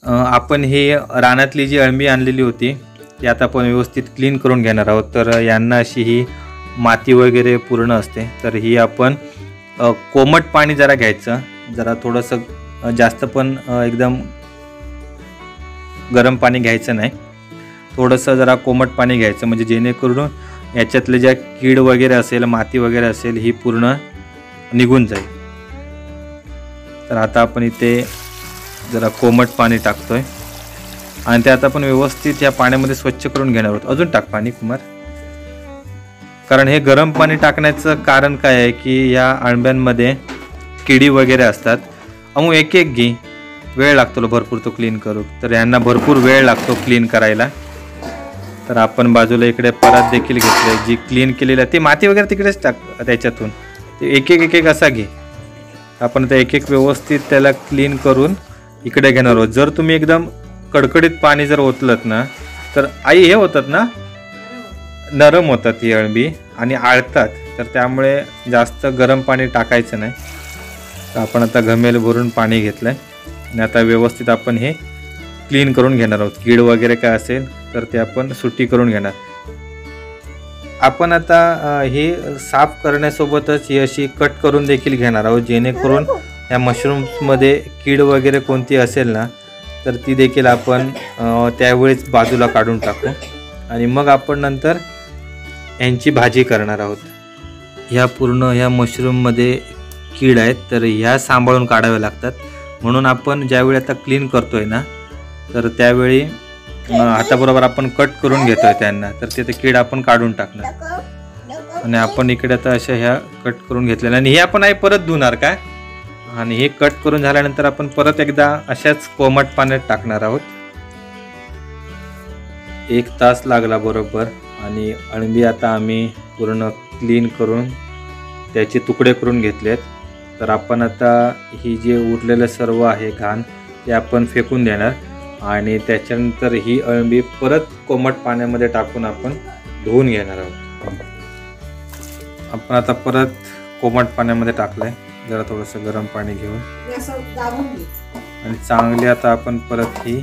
आपण ही रानातली जी अळंबी आणलेली होती ती आता आपण व्यवस्थित क्लीन करून घेणार आहोत. तर यांना अशी ही माती वगैरे पूर्ण असते. तर ही आपण कोमट पाणी जरा घ्यायचं, जरा थोडंसं जास्त पण एकदम गरम पाणी घ्यायचं नाही, थोडंसं जरा कोमट पाणी घ्यायचं, म्हणजे जेणेकरून याच्यातले ज्या कीड वगैरे असेल, माती वगैरे असेल, ही पूर्ण निघून जाईल. तर आता आपण इथे जरा कोमट पाणी टाकतोय आणि ते आता आपण व्यवस्थित या पाण्यामध्ये स्वच्छ करून घेणार आहोत. अजून टाक पाणी कुमार, कारण हे गरम पाणी टाकण्याचं कारण काय आहे की या अळंब्यांमध्ये किडी वगैरे असतात. अमू एक एक घे, वेळ लागतो भरपूर तो क्लीन करू. तर यांना भरपूर वेळ लागतो क्लीन करायला. तर आपण बाजूला इकडे परात देखील घेतले जी क्लीन केलेली आहे. ती माती वगैरे तिकडेच टाक, त्याच्यातून ते एक एक असा घे. आपण ते एक व्यवस्थित त्याला क्लीन करून इकडे घेणार आहोत. जर तुम्ही एकदम कडकडीत पाणी जर ओतलत ना तर आई हे होतात ना, नरम होतात ही अळंबी आणि आळतात. तर त्यामुळे जास्त गरम पाणी टाकायचं नाही. तर आपण आता घमेल भरून पाणी घेतलं आहे आणि आता व्यवस्थित आपण हे क्लीन करून घेणार आहोत. कीड वगैरे काय असेल तर ते आपण सुट्टी करून घेणार. आपण आता हे साफ करण्यासोबतच ही अशी कट करून देखील घेणार आहोत, जेणेकरून या मशरूम्समध्ये कीड वगैरे कोणती असेल ना तर ती देखील आपण त्यावेळेस बाजूला काढून टाकू आणि मग आपण नंतर यांची भाजी करणार आहोत. ह्या पूर्ण ह्या मशरूममध्ये कीड आहेत, तर ह्या सांभाळून काढाव्या लागतात. म्हणून आपण ज्यावेळी आता क्लीन करतोय ना तर त्यावेळी हाताबरोबर आपण कट करून घेतोय त्यांना. तर ते कीड आपण काढून टाकणार आणि आपण इकडे आता अशा ह्या कट करून घेतलेल्या आणि हे आपण आहे परत धुणार काय. आणि हे कट करून झाल्यानंतर आपण परत एकदा अशाच कोमट पाण्यात टाकणार आहोत. 1 तास लागला बरोबर. आणि अळंबी आता आम्ही पूर्ण क्लीन करून त्याचे तुकडे करून घेतलेत. तर आपण आता ही जे उरलेलं सर्व आहे घाण ते आपण फेकून देणार आणि त्याच्यानंतर ही अळंबी परत कोमट पाण्यामध्ये टाकून आपण धुवून घेणार आहोत. आपण आता परत कोमट पाण्यामध्ये टाकलंय, जरा थोडंसं गरम पाणी घेऊन आणि चांगली आता आपण परत ही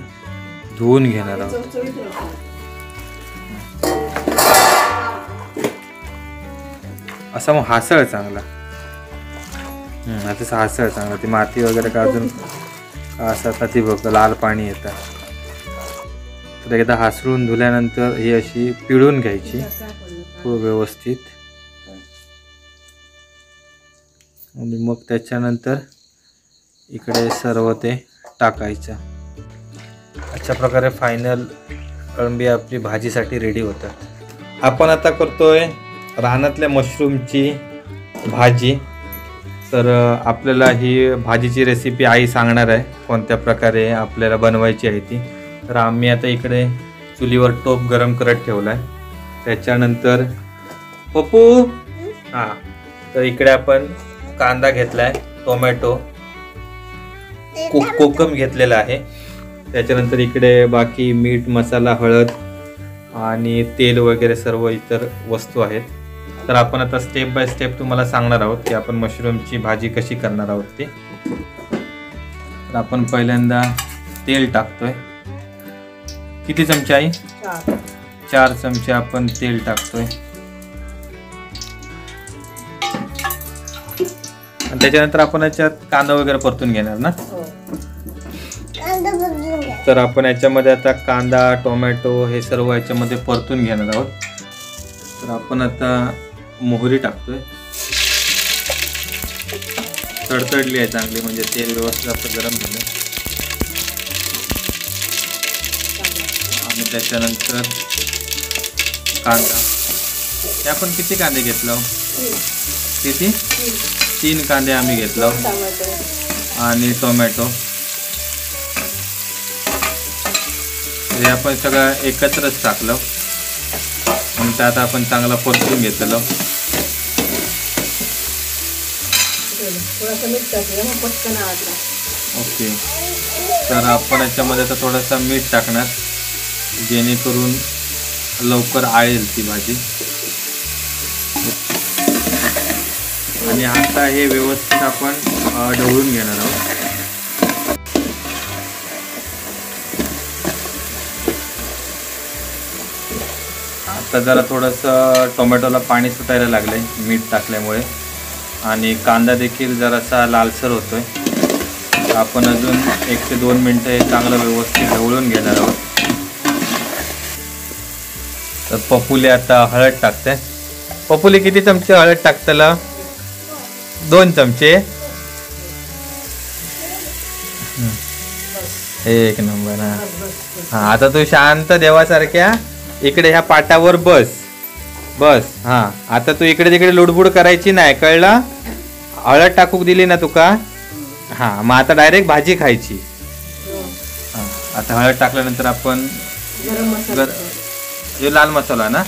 धुवून घेणार आहोत. असं मग हासळ चांगला, आता हासळ चांगला. ती माती वगैरे का अजून असं ती बघ लाल पाणी येतं. तर एकदा हासळून धुल्यानंतर ही अशी पिळून घ्यायची व्यवस्थित आणि मग त्याच्यानंतर इकडे सर्व ते टाकायचं. अशा प्रकारे फायनल अळंबी आपली भाजीसाठी रेडी होतात. आपण आता करतोय रानातल्या मशरूमची भाजी. तर आपल्याला ही भाजीची रेसिपी आई सांगणार आहे कोणत्या प्रकारे आपल्याला बनवायची आहे ती. तर आम्ही आता इकडे चुलीवर टोप गरम करत ठेवला आहे. त्याच्यानंतर पप्पू हां, तर इकडे आपण कांदा घेतला आहे, टोमॅटो, कोकम घेतलेला आहे. त्याच्यानंतर इकडे बाकी मीठ, मसाला, हळद आणि तेल वगैरे सर्व इतर वस्तू आहेत. तर आपण आता स्टेप बाय स्टेप तुम्हाला सांगणार आहोत की आपण मशरूमची भाजी कशी करणार आहोत ते. तर आपण पहिल्यांदा तेल टाकतोय. किती चमचे आई? 4 चमचे आपण तेल टाकतोय. आणि त्याच्यानंतर आपण याच्यात कांदा वगैरे परतून घेणार ना. तर आपण याच्यामध्ये आता कांदा, टोमॅटो हे सर्व याच्यामध्ये परतून घेणार आहोत. तर आपण आता मोहरी टाकतोय. तडतडली आहे चांगली, म्हणजे तेल व्यवस्थित आपलं गरम झालं. आणि त्याच्यानंतर कांदा. हे आपण किती कांदे घेतलो? किती? 3 कांदे आम्ही घेतलो आणि टोमॅटो. हे आपण सगळं एकत्रच टाकलं आणि त्यात आपण चांगला परतून घेतलं. ओके. तर आपण याच्यामध्ये आता थोडंसं मीठ टाकणार जेणेकरून लवकर आळेल ती भाजी. आणि आता हे व्यवस्थित आपण ढवळून घेणार आहोत. आता जरा थोडंसं टोमॅटोला पाणी सुटायला लागलंय मीठ टाकल्यामुळे आणि कांदा देखील जरासा लालसर होतोय. आपण अजून 1 ते 2 मिनटं हे चांगलं व्यवस्थित ढवळून घेणार आहोत. तर पपुले आता हळद टाकते. पपुले किती चमचे हळद टाकतला? 2 चमचे. एक नंबर. हा आता तू शांत देवासारख्या इकडे ह्या पाटावर बस बस. हा आता तू इकडे तिकडे लुडबुड करायची नाही, कळलं? हळद टाकूक दिली ना तुका. हा मग आता डायरेक्ट भाजी खायची. हा आता हळद टाकल्यानंतर आपण जो लाल मसाला ना,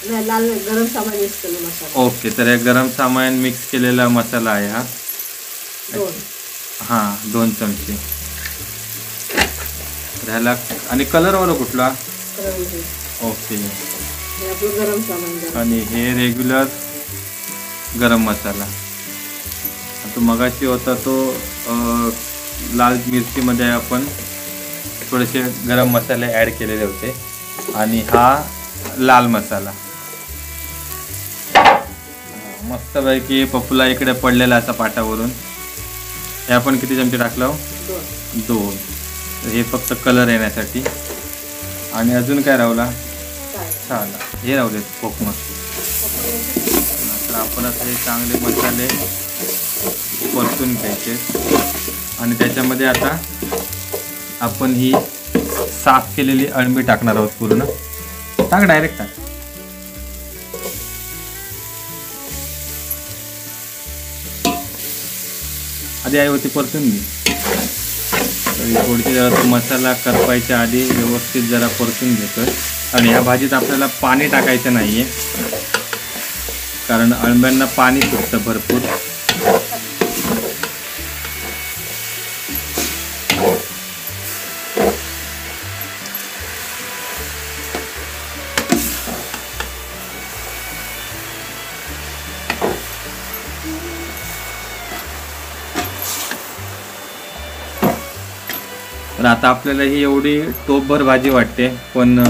गरम सामान मसाला. ओके, तर हे गरम सामान मिक्स केलेला मसाला आहे हा. हा 2 चमचे. ह्याला आणि कलरवाला कुठला? ओके. गरम सामान आणि हे रेग्युलर गरम मसाला. तो मगाशी होता तो लाल मिरचीमध्ये आपण थोडेसे गरम मसाले ॲड केलेले होते आणि हा लाल मसाला. मस्तपैकी पप्पूला इकडे पडलेला असा पाटावरून. हे आपण किती चमचे टाकलं? 2. हे फक्त कलर येण्यासाठी. आणि अजून काय राहिला? छान हे राहू देत कोकम. तर आपण आता हे चांगले मसाले परतून घ्यायचे आणि त्याच्यामध्ये आता आपण ही साफ केलेली अळंबी टाकणार आहोत. पूर्ण टाक, डायरेक्ट टाक. आधी आई होती परतून घे. थोडीशी जरा तो मसाला करपायच्या आधी व्यवस्थित जरा परतून घेतोय. आणि ह्या भाजीत आपल्याला पाणी टाकायचं नाहीये कारण अळंब्यांना पाणी सुटतं भरपूर. तर आता आपल्याला ही एवढी टोपभर भाजी वाटते, पण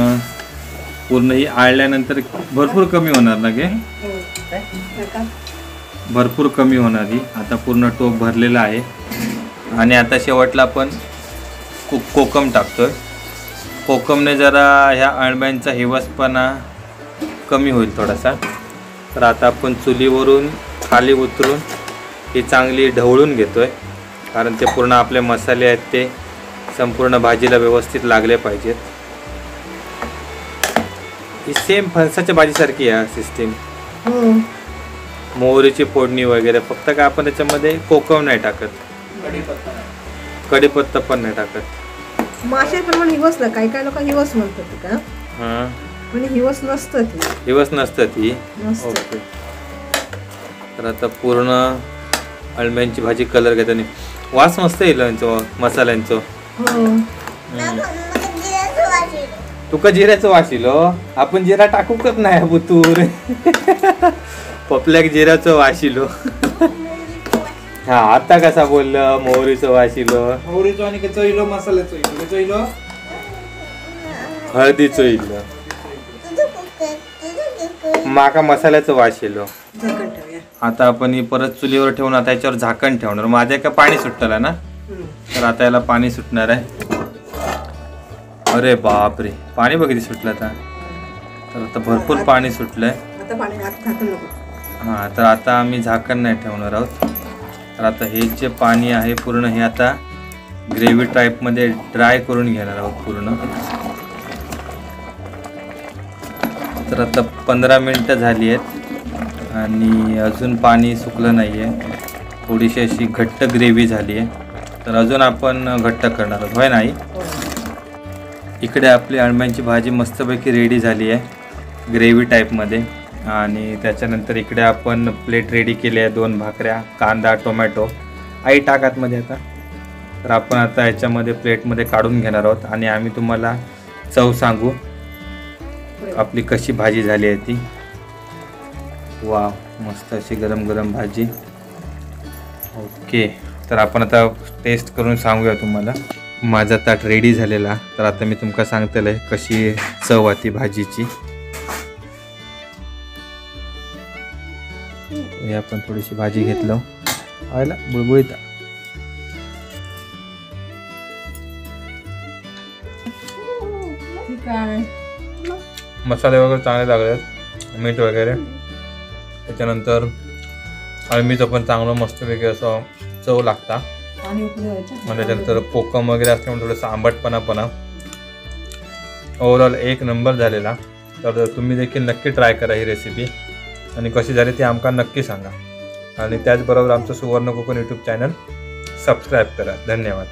पूर्ण ही आळल्यानंतर भरपूर कमी होणार ना गे? भरपूर कमी होणार ही. आता पूर्ण टोप भरलेला आहे. आणि आता शेवटला आपण कोकम टाकतोय. कोकमने जरा ह्या अळंब्यांचा हिवसपणा कमी होईल थोडासा. तर आता आपण चुलीवरून खाली उतरून ही चांगली ढवळून घेतोय कारण ते पूर्ण आपले मसाले आहेत ते संपूर्ण भाजीला व्यवस्थित लागले पाहिजेत. ही सेम फणसाच्या भाजीसारखी आहे सिस्टीम. मोहरीची फोडणी वगैरे, फक्त काय आपण त्याच्यामध्ये कोकम नाही टाकत, कढीपत्ता पण नाही टाकत. मासे पण हिवस ना, काही लोक हिवस म्हणतात का? हां पण हिवस नसतं ती. हिवस नसतं ती. ओके. तर आता पूर्ण अळंब्यांची भाजी कलर घेताना वास मस्त येईल मसाल्यांचं. तुका जिऱ्याचं वास येईल. आपण जिरा टाकूकच नाही बुतूर. पपल्याक जिऱ्याचं वास येईल. हा आता कसा बोललं? मोहरीचं वास येईल. मोहरीचं आणि कसं येईल? मसाल्याचं येईल, हळदीचं येईल. माका मसाल्याचं वास येईल. आता आपण ही परत चुलीवर ठेवून आता याच्यावर झाकण ठेवणार. माझ्या का पाणी सुटलं ना, तर आता याला पाणी सुटणार आहे. अरे बापरे, पाणी बघितली सुटलं आता. तर आता भरपूर पाणी सुटलंय. हां, तर आता आम्ही झाकण नाही ठेवणार आहोत. तर आता हे जे पाणी आहे पूर्ण हे आता ग्रेव्ही टाईपमध्ये ड्राय करून घेणार आहोत पूर्ण. तर आता 15 मिनटं झाली आहेत आणि अजून पाणी सुकलं नाही आहे. थोडीशी अशी घट्ट ग्रेव्ही झाली आहे. तर अजून आपण घट्ट करणार आहोत, होय नाही? इकडे आपली अळंब्यांची भाजी मस्तपैकी रेडी झाली आहे ग्रेव्ही टाईपमध्ये. आणि त्याच्यानंतर इकडे आपण प्लेट रेडी केली आहे. 2 भाकऱ्या, कांदा, टोमॅटो. आई टाकातमध्ये आता. तर आपण आता याच्यामध्ये प्लेटमध्ये काढून घेणार आहोत आणि आम्ही तुम्हाला चव सांगू आपली कशी भाजी झाली आहे ती. वा, मस्त अशी गरम गरम भाजी. ओके, तर आपण आता टेस्ट करून सांगूया तुम्हाला. माझा ताट रेडी झालेला. तर आता मी तुमका सांगतलंय कशी चव होती भाजीची. हे आपण थोडीशी भाजी घेतलं आयला बुळबुळीत. ठीक आहे. मसाले वगैरे चांगले लागलेत, मीठ वगैरे. त्याच्यानंतर अळमीचं पण चांगलं मस्तपैकी असं चव लागता. पाणी उकळवायचं. आणि त्याच्यानंतर कोकम वगैरे असल्यामुळे थोडंसं आंबटपणा. ओव्हरऑल एक नंबर झालेला. तर तुम्ही देखील नक्की ट्राय करा ही रेसिपी आणि कशी झाली ती आमका नक्की सांगा. आणि त्याचबरोबर आमचं सुवर्ण कोकण यूट्यूब चॅनल सबस्क्राईब करा. धन्यवाद.